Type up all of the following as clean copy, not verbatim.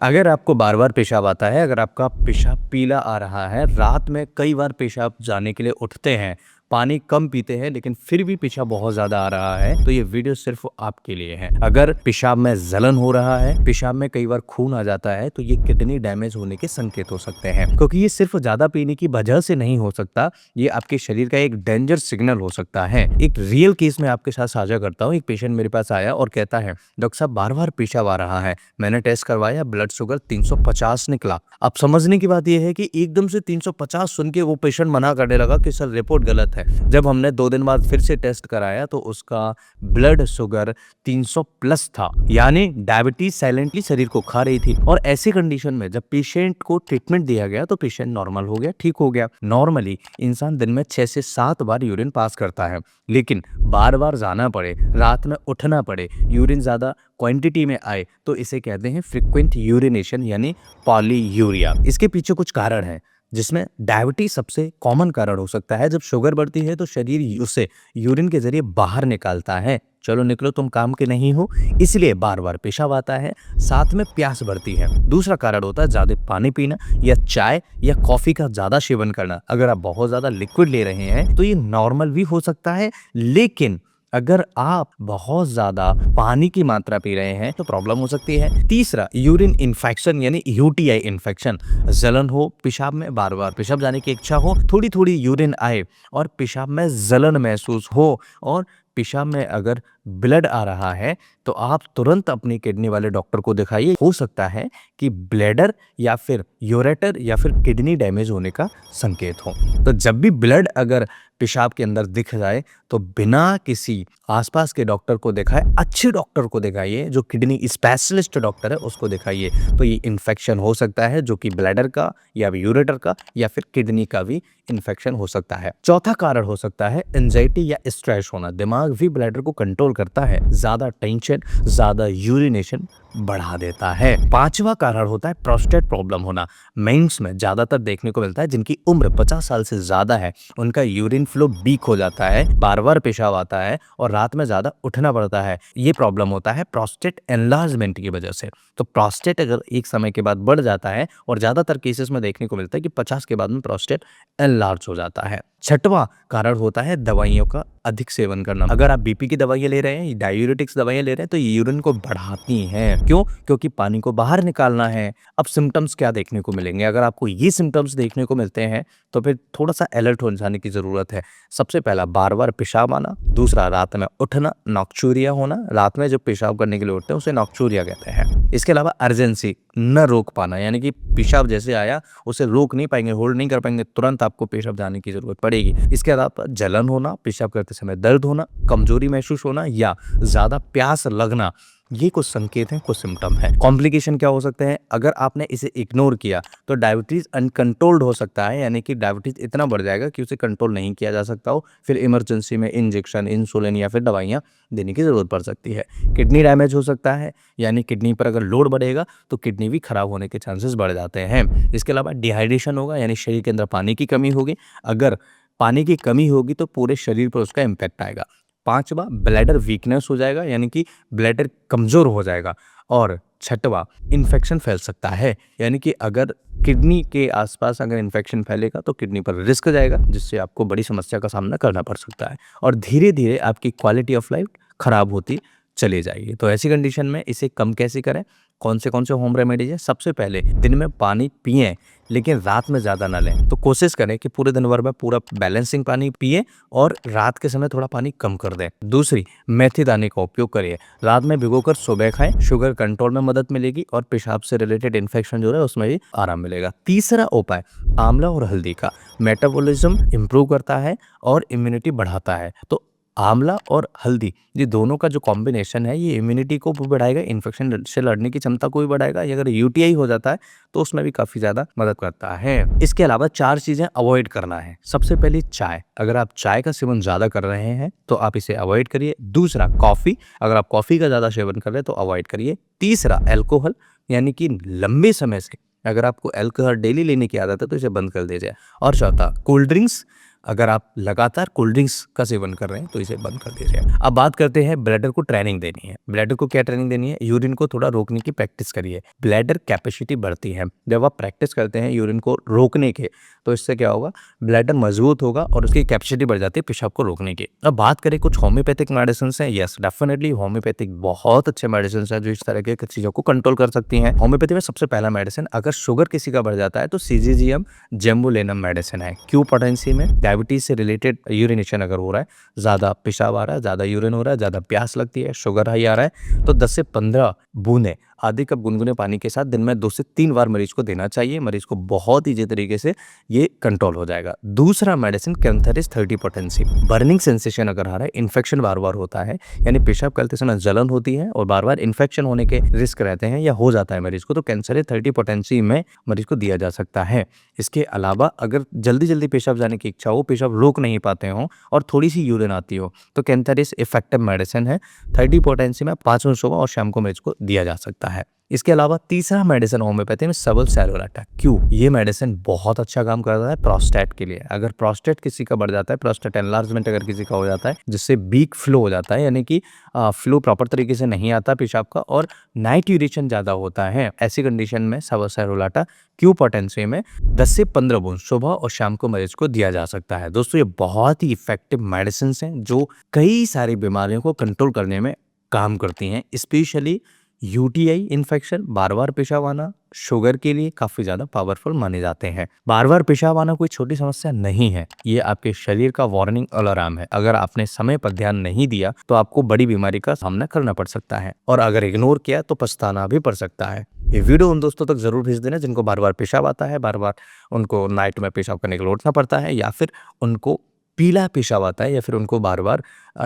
अगर आपको बार-बार पेशाब आता है, अगर आपका पेशाब पीला आ रहा है, रात में कई बार पेशाब जाने के लिए उठते हैं, पानी कम पीते हैं लेकिन फिर भी पेशाब बहुत ज़्यादा आ रहा है, तो ये वीडियो सिर्फ़ आपके लिए है। अगर पेशाब में जलन हो रहा है, पेशाब में कई बार खून आ जाता है, तो ये किडनी डैमेज होने के संकेत हो सकते हैं। क्योंकि ये सिर्फ़ ज़्यादा पीने की वजह से नहीं हो सकता, ये आपके शरीर का एक डेंजर सिग्नल हो सकता है। एक रियल केस मैं आपके साथ साझा करता हूँ। एक पेशेंट मेरे पास आया और कहता है, "डॉक्टर साहब बार-बार पेशाब आ रहा है। मैंने टेस्ट करवाया, ब्लड शुगर 350 निकला।" अब समझने की बात ये है कि एकदम से 350 सुन के वो पेशेंट मना करने लगा कि सर रिपोर्ट गलत है। जब हमने 2 दिन बाद फिर से टेस्ट कराया तो उसका ब्लड शुगर 300 प्लस था, यानी डायबिटीज साइलेंटली शरीर को खा रही थी। और ऐसी कंडीशन में जब पेशेंट को ट्रीटमेंट दिया गया तो पेशेंट नॉर्मल हो गया, ठीक हो गया। नॉर्मली इंसान दिन में 6 से 7 बार यूरिन पास करता है, लेकिन बार-बार जाना पड़े, रात में उठना पड़े, यूरिन ज़्यादा क्वांटिटी में आए, तो इसे कहते हैं फ्रीक्वेंट यूरिनेशन यानी पॉलीयूरिया। इसके पीछे कुछ कारण हैं, जिसमें डायबिटीज सबसे कॉमन कारण हो सकता है। जब शुगर बढ़ती है तो शरीर उसे यूरिन के जरिए बाहर निकालता है, चलो निकलो तुम काम के नहीं हो, इसलिए बार-बार पेशाब आता है, साथ में प्यास बढ़ती है। दूसरा कारण होता है ज़्यादा पानी पीना या चाय या कॉफ़ी का ज़्यादा सेवन करना। अगर आप बहुत ज़्यादा लिक्विड ले रहे हैं तो ये नॉर्मल भी हो सकता है, लेकिन अगर आप बहुत ज़्यादा पानी की मात्रा पी रहे हैं तो प्रॉब्लम हो सकती है। तीसरा, यूरिन इन्फेक्शन यानी यूटीआई इन्फेक्शन, जलन हो, पेशाब में बार-बार पेशाब जाने की इच्छा हो, थोड़ी-थोड़ी यूरिन आए और पेशाब में जलन महसूस हो और पेशाब में अगर ब्लड आ रहा है तो आप तुरंत अपनी किडनी वाले डॉक्टर को दिखाइए। हो सकता है कि ब्लैडर या फिर यूरेटर या फिर किडनी डैमेज होने का संकेत हो। तो जब भी ब्लड अगर पेशाब के अंदर दिख जाए तो बिना किसी आसपास के डॉक्टर को दिखाए, अच्छे डॉक्टर को दिखाइए, जो किडनी स्पेशलिस्ट डॉक्टर है उसको दिखाइए। तो ये इन्फेक्शन हो सकता है जो कि ब्लैडर का या यूरेटर का या फिर किडनी का भी इन्फेक्शन हो सकता है। चौथा कारण हो सकता है एंजाइटी या स्ट्रेस होना। दिमाग भी ब्लैडर को कंट्रोल करता है, ज्यादा टेंशन, ज्यादा यूरिनेशन बढ़ा देता है। पांचवा कारण होता है प्रोस्टेट प्रॉब्लम होना। मेंस में ज्यादातर देखने को मिलता है जिनकी उम्र 50 साल से ज्यादा है, उनका यूरिन फ्लो वीक हो जाता है, बार-बार पेशाब आता है और रात में ज्यादा उठना पड़ता है। ये प्रॉब्लम होता है प्रोस्टेट एनलार्जमेंट की वजह से। तो प्रोस्टेट अगर एक समय के बाद बढ़ जाता है, और ज्यादातर केसेस में देखने को मिलता है कि 50 के बाद में प्रोस्टेट एनलार्ज हो जाता है। छठवां कारण होता है दवाइयों का अधिक सेवन करना। अगर आप बीपी की दवाइयाँ ले रहे हैं, डायूरेटिक्स दवाइयाँ ले रहे हैं, तो ये यूरिन को बढ़ाती हैं। क्यों? क्योंकि पानी को बाहर निकालना है। अब सिम्पटम्स क्या देखने को मिलेंगे? अगर आपको ये सिम्पटम्स देखने को मिलते हैं तो फिर थोड़ा-सा अलर्ट हो जाने की ज़रूरत है। सबसे पहला, बार-बार पेशाब आना। दूसरा, रात में उठना, नॉक्चूरिया होना। रात में जब पेशाब करने के लिए उठते हैं उसे नॉक्चूरिया कहते हैं। इसके अलावा अर्जेंसी, न रोक पाना, यानी कि पेशाब जैसे आया उसे रोक नहीं पाएंगे, होल्ड नहीं कर पाएंगे, तुरंत आपको पेशाब जाने की जरूरत पड़ेगी। इसके अलावा जलन होना, पेशाब करते समय दर्द होना, कमजोरी महसूस होना या ज्यादा प्यास लगना, ये कुछ संकेत हैं, कुछ सिम्टम हैं। कॉम्प्लिकेशन क्या हो सकते हैं? अगर आपने इसे इग्नोर किया तो डायबिटीज अनकंट्रोल्ड हो सकता है, यानी कि डायबिटीज इतना बढ़ जाएगा कि उसे कंट्रोल नहीं किया जा सकता हो। फिर इमरजेंसी में इंजेक्शन, इंसुलिन या फिर दवाइयाँ देने की जरूरत पड़ सकती है। किडनी डैमेज हो सकता है, यानी किडनी पर अगर लोड बढ़ेगा तो किडनी भी खराब होने के चांसेस बढ़ जाते हैं। इसके अलावा डिहाइड्रेशन होगा, यानी शरीर के अंदर पानी की कमी होगी। अगर पानी की कमी होगी तो पूरे शरीर पर उसका इम्पैक्ट आएगा। पांचवा, ब्लैडर वीकनेस हो जाएगा, यानी कि ब्लैडर कमजोर हो जाएगा। और छठवा, इन्फेक्शन फैल सकता है, यानी कि अगर किडनी के आसपास अगर इन्फेक्शन फैलेगा तो किडनी पर रिस्क जाएगा, जिससे आपको बड़ी समस्या का सामना करना पड़ सकता है और धीरे धीरे आपकी क्वालिटी ऑफ लाइफ खराब होती चली जाएगी। तो ऐसी कंडीशन में इसे कम कैसे करें? कौन से होम रेमेडीज है? सबसे पहले, दिन में पानी पिएं लेकिन रात में ज़्यादा ना लें। तो कोशिश करें कि पूरे दिन भर में पूरा बैलेंसिंग पानी पिए और रात के समय थोड़ा पानी कम कर दें। दूसरी, मेथी दाने का उपयोग करिए, रात में भिगोकर सुबह खाएं, शुगर कंट्रोल में मदद मिलेगी और पेशाब से रिलेटेड इन्फेक्शन जो है उसमें भी आराम मिलेगा। तीसरा उपाय, आंवला और हल्दी का। मेटाबॉलिज्म इंप्रूव करता है और इम्यूनिटी बढ़ाता है। तो आंवला और हल्दी, ये दोनों का जो कॉम्बिनेशन है ये इम्यूनिटी को भी बढ़ाएगा, इन्फेक्शन से लड़ने की क्षमता को भी बढ़ाएगा। ये अगर यूटीआई हो जाता है तो उसमें भी काफ़ी ज़्यादा मदद करता है। इसके अलावा 4 चीज़ें अवॉइड करना है। सबसे पहले चाय, अगर आप चाय का सेवन ज़्यादा कर रहे हैं तो आप इसे अवॉइड करिए। दूसरा, कॉफ़ी, अगर आप कॉफ़ी का ज़्यादा सेवन कर रहे हैं तो अवॉइड करिए। तीसरा, अल्कोहल, यानी कि लंबे समय से अगर आपको अल्कोहल डेली लेने की आदत है तो इसे बंद कर दीजिए। और चौथा, कोल्ड ड्रिंक्स अगर आप लगातार कोल्ड ड्रिंक्स का सेवन कर रहे हैं तो इसे बंद कर दीजिए। अब बात करते हैं ब्लैडर को ट्रेनिंग देनी है। ब्लैडर को क्या ट्रेनिंग देनी है? यूरिन को थोड़ा रोकने की प्रैक्टिस करिए। ब्लैडर कैपेसिटी बढ़ती है जब आप प्रैक्टिस करते हैं यूरिन को रोकने के, तो इससे क्या होगा, ब्लैडर मजबूत होगा और उसकी कैपेसिटी बढ़ जाती है पेशाब को रोकने की। अब बात करें कुछ होम्योपैथिक मेडिसिन हैं। यस, डेफिनेटली होम्योपैथिक बहुत अच्छे मेडिसिन हैं जो इस तरह के चीज़ों को कंट्रोल कर सकती हैं। होम्योपैथी में सबसे पहला मेडिसिन, अगर शुगर किसी का बढ़ जाता है तो सीजीजीएम जेम्बुलेनम मेडिसिन है। क्यू पोटेंसी में डायबिटीज से रिलेटेड यूरिनेशन अगर हो रहा है, ज़्यादा पेशाब आ रहा है, ज़्यादा यूरिन हो रहा है, ज़्यादा प्यास लगती है, शुगर हाई आ रहा है, तो 10 से 15 बूंदें आधे कप गुनगुने पानी के साथ दिन में 2 से 3 बार मरीज को देना चाहिए। मरीज को बहुत ईजी तरीके से ये कंट्रोल हो जाएगा। दूसरा medicine cantharis 30 potency. Burning sensation अगर आ रहा है, इन्फेक्शन बार बार होता है, यानी पेशाब करते समय जलन होती है और बार बार इन्फेक्शन होने के रिस्क रहते हैं या हो जाता है मरीज को, तो कैंथेरिस 30 पोटेंसी में मरीज को दिया जा सकता है। इसके अलावा अगर जल्दी जल्दी पेशाब जाने की इच्छा हो, पेशाब रोक नहीं पाते हो और थोड़ी सी यूरिन आती हो, तो कैंथेरिस इफेक्टिव मेडिसिन है। 30 पोटेंसी में 5 दिन सुबह और शाम को मरीज को दिया जा सकता है। इसके अलावा तीसरा मेडिसिन होम्योपैथी में सबल सेलुलाटा क्यू, ये मेडिसिन बहुत अच्छा काम करता है प्रोस्टेट के लिए। अगर प्रोस्टेट किसी का बढ़ जाता है, प्रोस्टेट एनलार्जमेंट अगर किसी का हो जाता है, जिससे वीक फ्लो हो जाता है, यानी कि फ्लो प्रॉपर तरीके से नहीं आता पेशाब का और नाइट यूरिनेशन ज़्यादा होता है, ऐसी कंडीशन में सबल सेलुलाटा क्यू पोटेंसी में 10 से 15 बूंद सुबह और शाम को मरीज को दिया जा सकता है। दोस्तों, ये बहुत ही इफेक्टिव मेडिसिन हैं जो कई सारी बीमारियों को कंट्रोल करने में काम करती हैं। स्पेशली यूटीआई इन्फेक्शन, बार बार पेशाब आना, शुगर के लिए काफ़ी ज़्यादा पावरफुल माने जाते हैं। बार बार पेशाब आना कोई छोटी समस्या नहीं है, ये आपके शरीर का वार्निंग अलार्म है। अगर आपने समय पर ध्यान नहीं दिया तो आपको बड़ी बीमारी का सामना करना पड़ सकता है और अगर इग्नोर किया तो पछताना भी पड़ सकता है। ये वीडियो उन दोस्तों तक जरूर भेज देना जिनको बार बार पेशाब आता है, बार बार उनको नाइट में पेशाब करने के लिए उठना पड़ता है, या फिर उनको पीला पेशाब आता है, या फिर उनको बार बार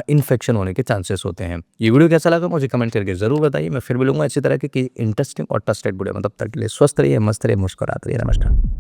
इन्फेक्शन होने के चांसेस होते हैं। ये वीडियो कैसा लगा मुझे कमेंट करके जरूर बताइए। मैं फिर मिलूंगा इसी तरह की इंटरेस्टिंग और ट्रस्टेड वीडियो में। तब तक के लिए स्वस्थ रहिए, मस्त रहिए, मुस्कुराते रहिए। नमस्कार।